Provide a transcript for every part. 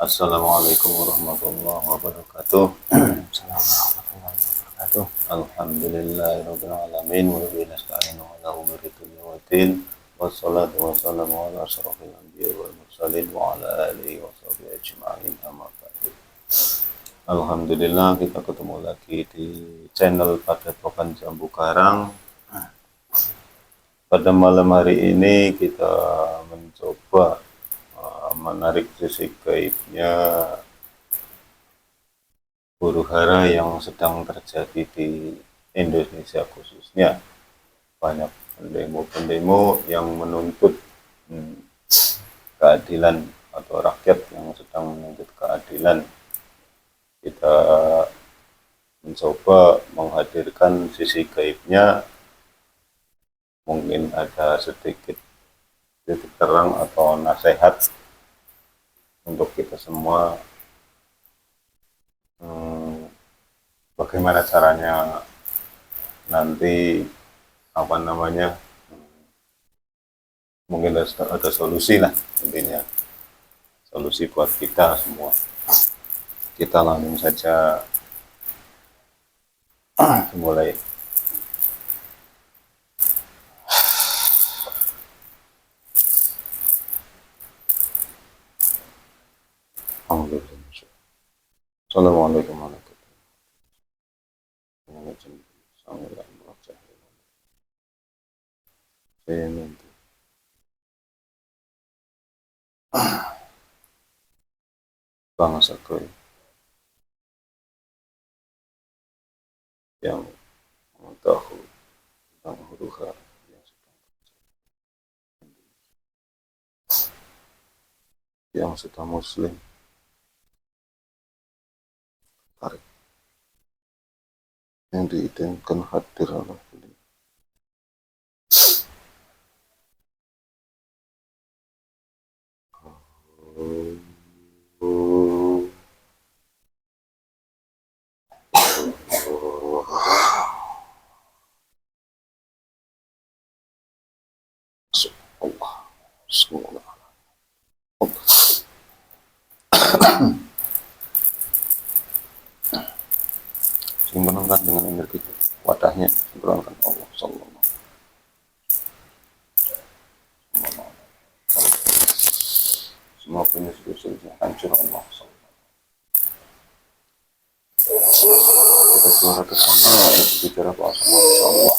Assalamualaikum warahmatullahi wabarakatuh. Assalamualaikum warahmatullahi wabarakatuh. Alhamdulillahirabbil alamin wa bihi nasta'inu ala umuri dunya waddin. Wassalatu wassalamu ala asyrofil anbiya'i wal mursalin wa ala alihi wa sahbihi ajma'in, amma ba'du. Alhamdulillah, kita ketemu lagi di channel Padepokan Jambu Karang. Pada malam hari ini kita mencoba menarik sisi gaibnya huru-hara yang sedang terjadi di Indonesia khususnya. Banyak pendemo-pendemo yang menuntut keadilan, atau rakyat yang sedang menuntut keadilan. Kita mencoba menghadirkan sisi gaibnya, mungkin ada sedikit titik terang atau nasihat untuk kita semua, bagaimana caranya nanti mungkin ada solusi lah, intinya solusi buat kita semua. Kita langsung saja mulai. Assalamualaikum warahmatullahi wabarakatuh. Bangsa koi yang mengetahui tentang huru-hara yang sudah muslim, tarik yang diizinkan hadir oleh beliau. Allah, semoga sinkronkan dengan energi wadahnya, sinkronkan Allah sallallahu. Semua punya solusinya hancur Allah sallallahu. Kita suara bersama bicara bahasa Allah.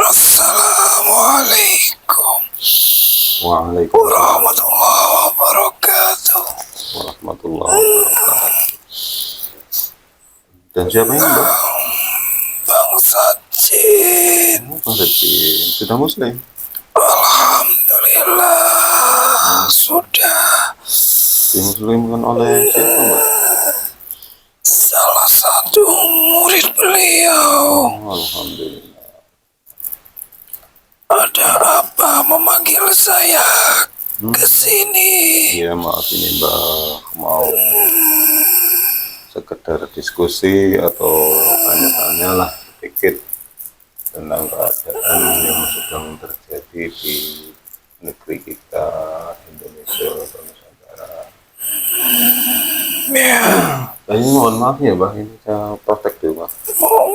Assalamualaikum Waalaikumsalam warahmatullahi wabarakatuh. warahmatullahi wabarakatuh. Dan siapa ini, Mbak? Bangsa Jin. Bangsa Jin. Sudah muslim? Alhamdulillah, sudah. Dimuslimkan oleh siapa, Mbak? Salah satu murid beliau. Alhamdulillah. Ada apa memanggil saya ke sini? Iya, maaf ini Mbak, mau sekedar diskusi atau tanya-tanya lah sedikit tentang keadaan yang sedang terjadi di negeri kita, Indonesia atau Nusantara. Ya, Ini mohon maaf ya Mbak, ini saya praktek dulu Mbak. monggo.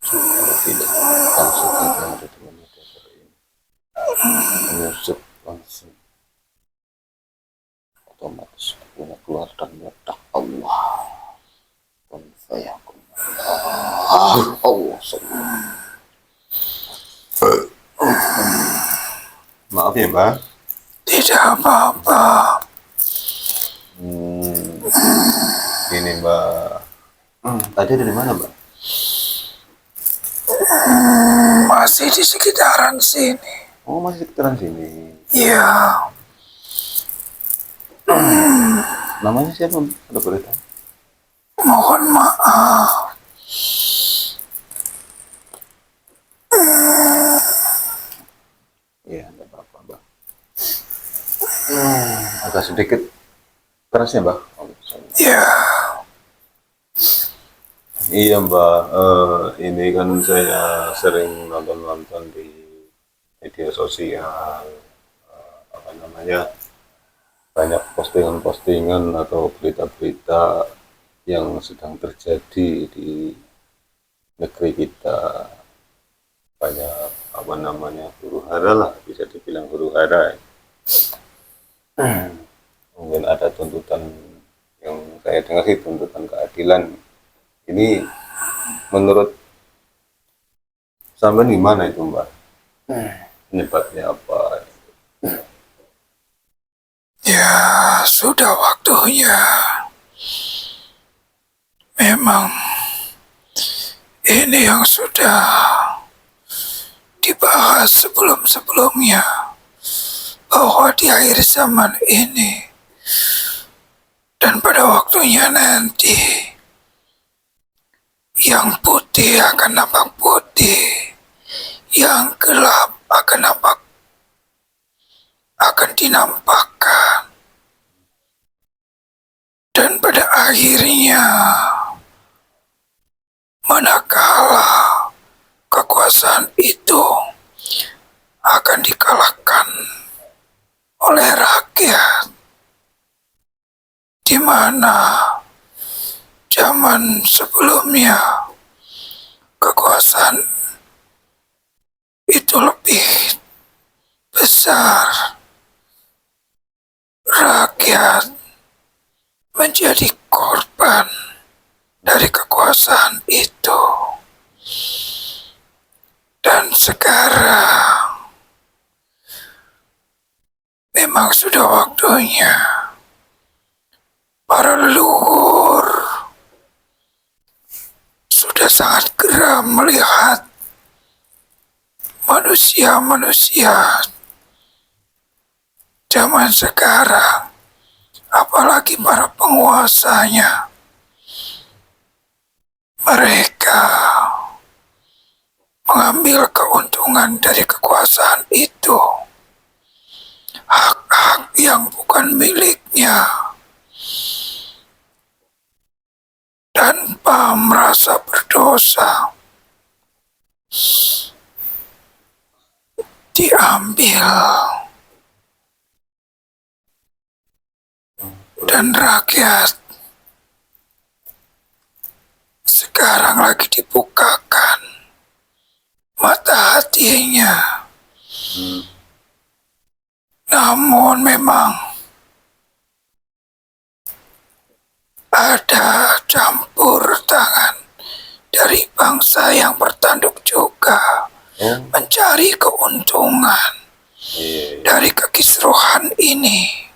Kalau tidak langsung kita ada dengan mediator ini. Menyusup langsung otomatis punya keluar dan meledak. Allah kun fayakun. Allah maaf ya Mbak. Tidak apa-apa. Ini Mbak. Tadi dari mana Mbak? Masih di sekitaran sini. Oh, masih sekitaran sini. Ya, Namanya siapa Mbak? Ada boleh tahu? mohon maaf. Iya, enggak apa-apa Mbak. Agak sedikit keras ya Mbak? Ya, Iya Mbak, ini kan saya sering nonton-nonton di media sosial, apa namanya, banyak postingan-postingan atau berita-berita yang sedang terjadi di negeri kita. Banyak apa namanya, huru hara lah, bisa dibilang huru hara. Mungkin ada tuntutan yang saya dengar sih, tuntutan keadilan. Ini menurut sampean gimana itu Mbak? Penyebabnya apa? ya sudah waktunya. Memang ini yang sudah dibahas sebelum-sebelumnya, bahwa di akhir zaman ini dan pada waktunya nanti, yang putih akan nampak putih, yang gelap akan dinampakkan, dan pada akhirnya manakala kekuasaan itu akan dikalahkan oleh rakyat, di mana zaman sebelumnya kekuasaan itu lebih besar, rakyat menjadi korban dari kekuasaan itu. Dan sekarang memang sudah waktunya para leluhur sudah sangat geram melihat manusia-manusia zaman sekarang, apalagi para penguasanya. Mereka mengambil keuntungan dari kekuasaan itu, hak-hak yang bukan miliknya, tanpa merasa berdosa diambil, dan rakyat sekarang lagi dibukakan mata hatinya. Namun memang ada campur tangan dari bangsa yang bertanduk juga mencari keuntungan dari kekisruhan ini.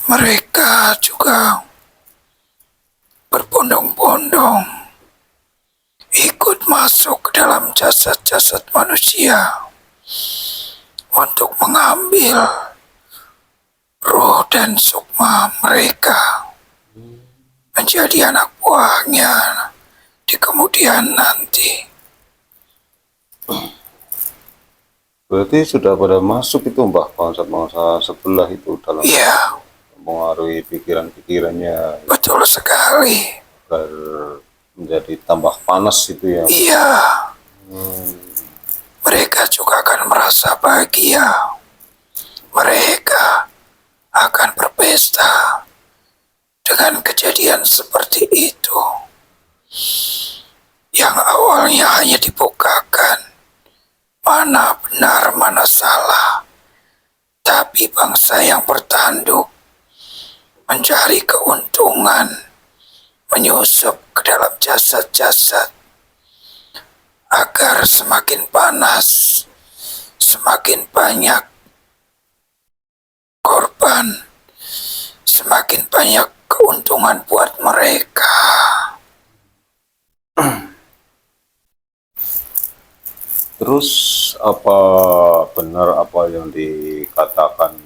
Mereka juga berbondong-bondong ikut masuk ke dalam jasad-jasad manusia untuk mengambil ruh dan sukma mereka. menjadi anak buahnya di kemudian nanti. Berarti sudah pada masuk itu Mbah, bangsa-bangsa sebelah itu dalam Ya, mempengaruhi pikiran-pikirannya betul sekali. agar menjadi tambah panas itu ya. Iya, mereka juga akan merasa bahagia. Mereka akan berpesta dengan kejadian seperti itu, yang awalnya hanya dibukakan mana benar mana salah, tapi bangsa yang bertanduk mencari keuntungan, menyusup ke dalam jasad-jasad agar semakin panas, semakin banyak korban, semakin banyak keuntungan buat mereka. Terus apa benar apa yang dikatakan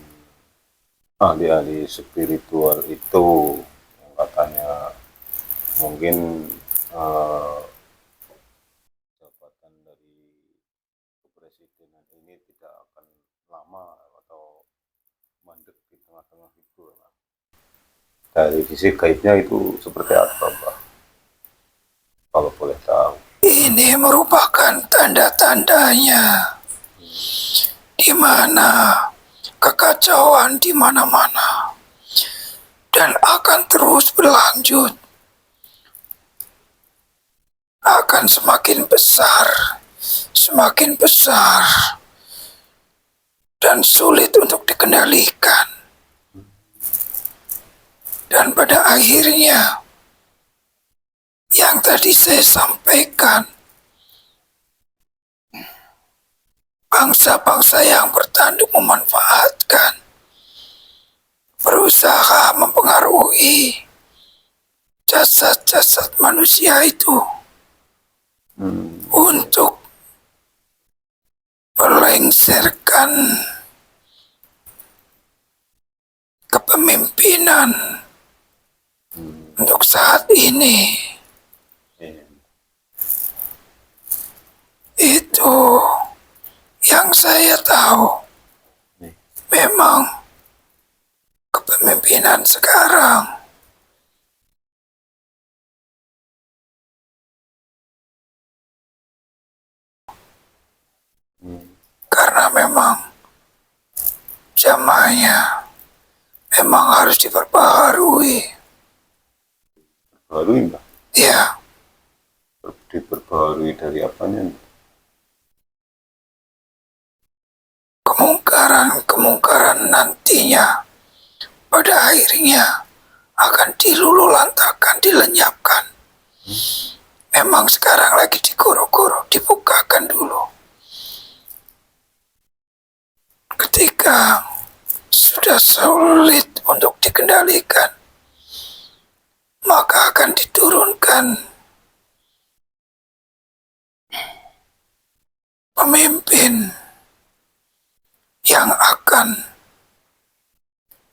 ahli-ahli spiritual itu, yang katanya mungkin jabatan dari kepresidenan ini tidak akan lama atau mandek di tengah-tengah itu, Pak. Dari sisi gaibnya itu seperti apa, Pak? Kalau boleh tahu. Ini merupakan tanda-tandanya di mana kekacauan di mana-mana dan akan terus berlanjut, akan semakin besar dan sulit untuk dikendalikan. Dan pada akhirnya yang tadi saya sampaikan, bangsa-bangsa yang bertanduk memanfaatkan, berusaha mempengaruhi jasad-jasad manusia itu untuk melengsarkan kepemimpinan untuk saat ini. Itu yang saya tahu. Memang kepemimpinan sekarang karena memang zamannya memang harus diperbaharui. Baru Mbak? Ya, Diperbaharui dari apanya? kemungkaran nantinya pada akhirnya akan dilululantakkan, dilenyapkan. Memang sekarang lagi digoro-goro, dibukakan dulu. Ketika sudah sulit untuk dikendalikan, maka akan diturunkan pemimpin yang akan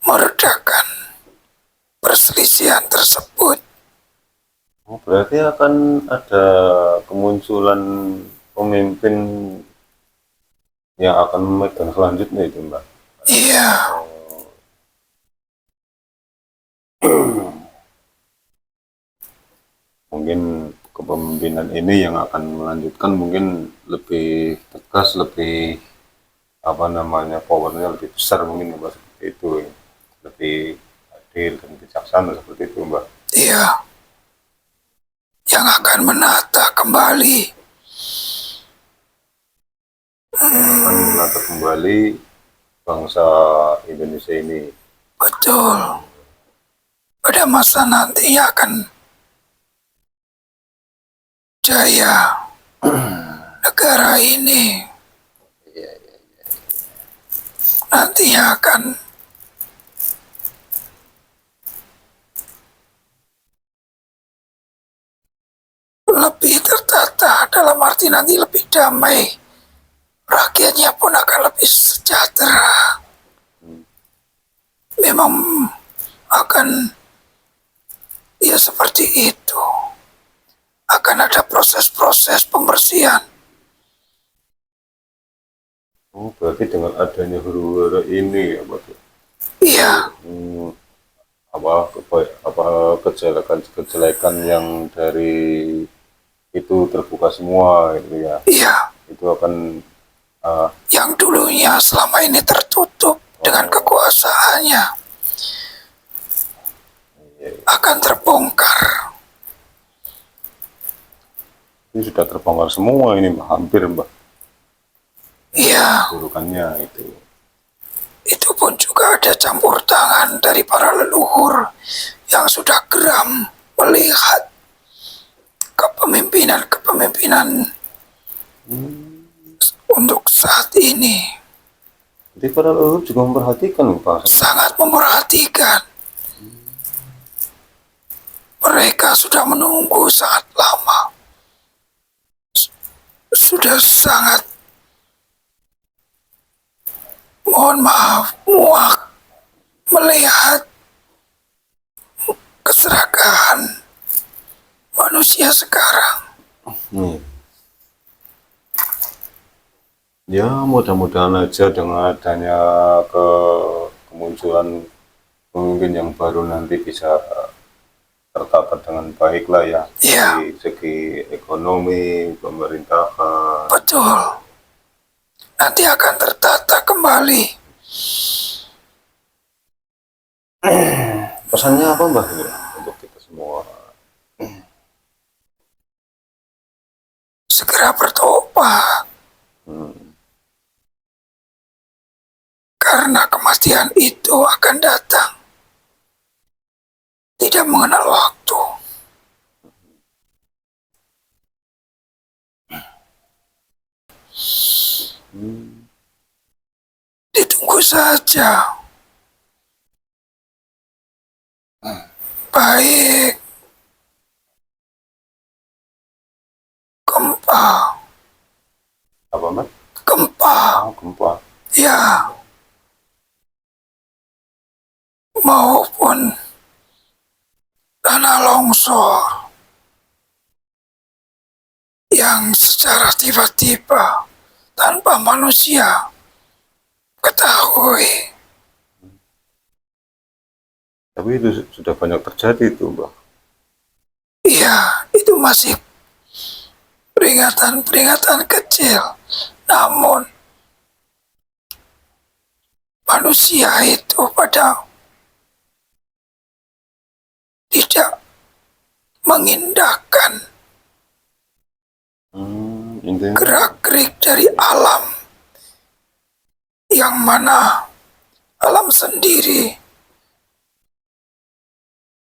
meredakan perselisihan tersebut. Oh, berarti akan ada kemunculan pemimpin yang akan memegang selanjutnya itu, Mbak? Iya, Mungkin kepemimpinan ini yang akan melanjutkan mungkin lebih tegas, lebih apa namanya, powernya lebih besar mungkin, Mbak, seperti itu, lebih adil dan bijaksana seperti itu, Mbak. iya, yang akan menata kembali. Akan menata kembali bangsa Indonesia ini. Betul. Pada masa nantinya akan jaya negara ini. Nantinya akan lebih tertata, dalam arti nanti lebih damai. Rakyatnya pun akan lebih sejahtera. Memang akan manusia seperti itu akan ada proses-proses pembersihan. Oh, berarti dengan adanya huru-hara ini ya, Pak? Iya, Apa kejelekan yang dari itu terbuka semua gitu ya, iya. itu akan Yang dulunya selama ini tertutup dengan kekuasaannya akan terbongkar. ini sudah terbongkar semua ini, Mbak. Hampir, Mbak, Iya, burukannya itu. itu pun juga ada campur tangan dari para leluhur yang sudah geram melihat kepemimpinan untuk saat ini. Jadi para leluhur juga memperhatikan, Pak. Sangat memperhatikan. Mereka sudah menunggu sangat lama. Sudah sangat, mohon maaf, muak melihat keserakahan manusia sekarang. Nih. Ya, mudah-mudahan aja dengan adanya kemunculan pemimpin yang baru nanti bisa tertata dengan baik lah ya, Ya, dari segi ekonomi, pemerintahan. betul. Nanti akan tertata kembali. Pesannya apa, Mbak, ini untuk kita semua? Segera bertobat. Karena kematian itu akan datang. Tidak mengenal waktu. Ditunggu saja. Baik. Gempa. Apa, Mbak? Gempa. Oh, gempa. Ya. Maupun tanah longsor yang secara tiba-tiba tanpa manusia ketahui. Tapi itu sudah banyak terjadi itu, Mbak. Iya, itu masih peringatan-peringatan kecil. Namun manusia itu pada tidak mengindahkan Intinya gerak-gerik dari alam, yang mana alam sendiri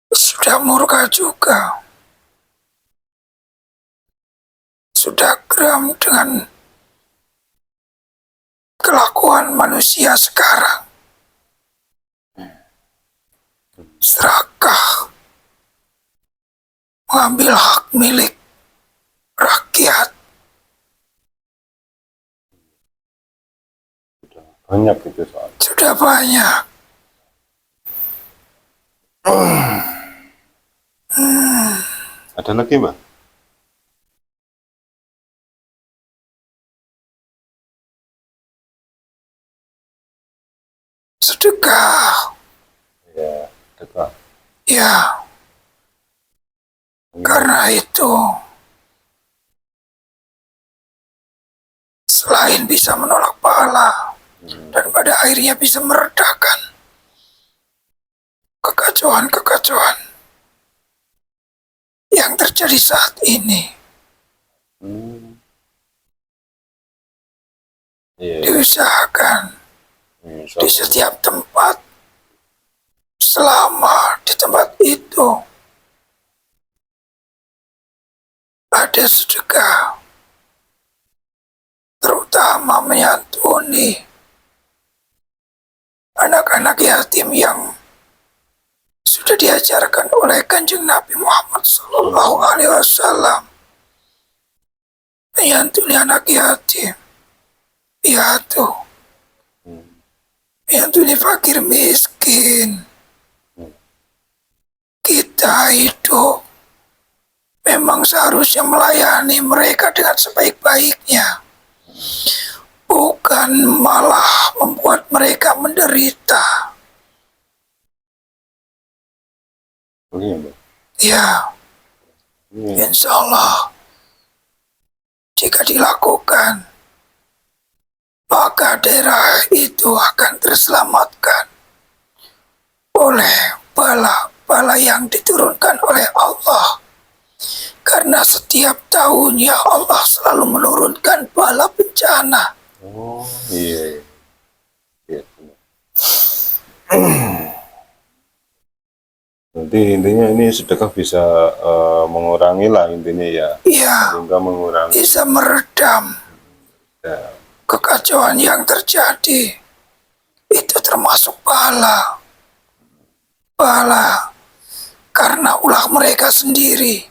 sudah murka juga, sudah geram dengan kelakuan manusia sekarang. Serakah mengambil hak milik rakyat. banyak itu soal. Sudah banyak. Ada lagi, Mbak? Sedekah. Ya, dekat. Ya, karena itu selain bisa menolak pahala dan pada akhirnya bisa meredakan kekacauan-kekacauan yang terjadi saat ini, diusahakan di setiap tempat, selama di tempat itu ada sedekah, terutama menyantuni anak-anak yatim yang sudah diajarkan oleh Kanjeng Nabi Muhammad SAW. Menyantuni anak yatim, piatu, menyantuni fakir miskin. Kita hidup itu memang seharusnya melayani mereka dengan sebaik-baiknya, bukan malah membuat mereka menderita. Iya, Mbak. Ya, Iya. insya Allah jika dilakukan, maka daerah itu akan terselamatkan oleh bala-bala yang diturunkan oleh Allah. Karena setiap tahunnya Allah selalu menurunkan bala bencana. Oh, iya. Iya, benar. Nanti intinya ini sedekah bisa mengurangi lah intinya ya. Ya, Sehingga mengurangi bisa meredam ya, kekacauan yang terjadi. Itu termasuk bala. Bala karena ulah mereka sendiri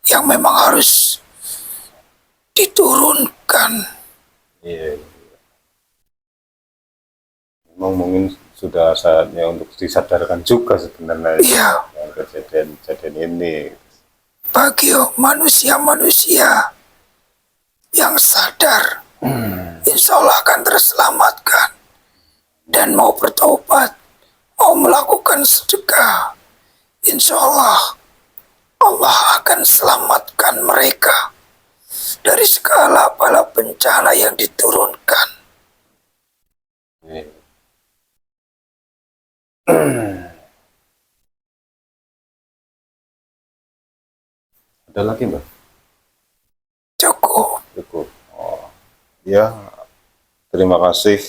yang memang harus diturunkan. iya. Memang mungkin sudah saatnya untuk disadarkan juga sebenarnya Iya, dengan kejadian ini. bagi manusia-manusia yang sadar, insya Allah akan terselamatkan dan mau bertobat, mau melakukan sedekah, insya Allah Allah akan selamatkan mereka dari segala bala bencana yang diturunkan. Iya. Ada lagi Mbak? Cukup. Cukup. Oh, ya, terima kasih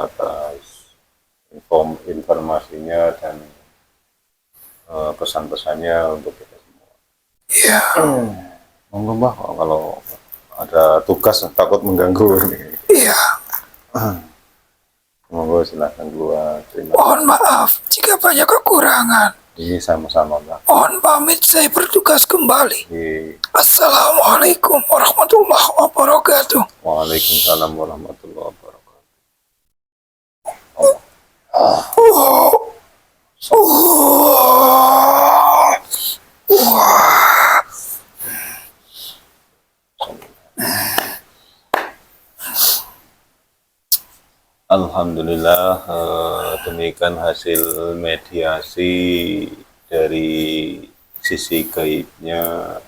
atas informasinya dan pesan-pesannya untuk kita semua. Ya, Monggo Mbak, kalau ada tugas takut mengganggu nih. ya. Monggo silahkan keluar. Terima Mohon maaf jika banyak kekurangan. Ini sama-sama Mbak. Mohon pamit, saya bertugas kembali. Di Assalamualaikum warahmatullahi wabarakatuh. Waalaikumsalam warahmatullahi wabarakatuh. Oh, oh, wah. Alhamdulillah, demikian hasil mediasi dari sisi gaibnya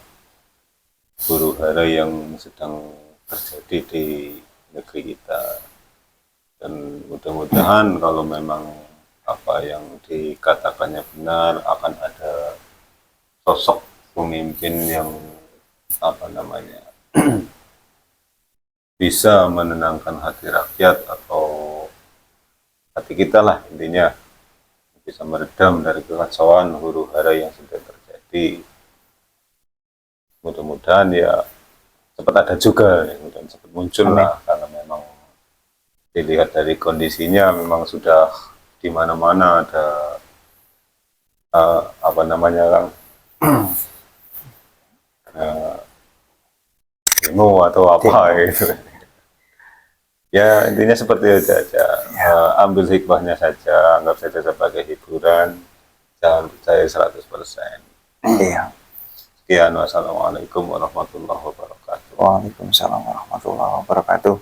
huru hara yang sedang terjadi di negeri kita. Dan mudah-mudahan kalau memang apa yang dikatakannya benar, akan ada sosok pemimpin yang apa namanya bisa menenangkan hati rakyat atau hati kita lah, intinya bisa meredam dari kekacauan huru hara yang sedang terjadi. Mudah-mudahan ya cepat ada juga, dan cepat muncul lah, karena memang dilihat dari kondisinya memang sudah di mana-mana ada apa namanya kan demo atau apa gitu. Ya intinya seperti itu aja. Ambil hikmahnya saja, anggap saja sebagai hiburan, jangan percaya 100%. Iya. Sekian, wassalamualaikum warahmatullahi wabarakatuh. Waalaikumsalam warahmatullahi wabarakatuh.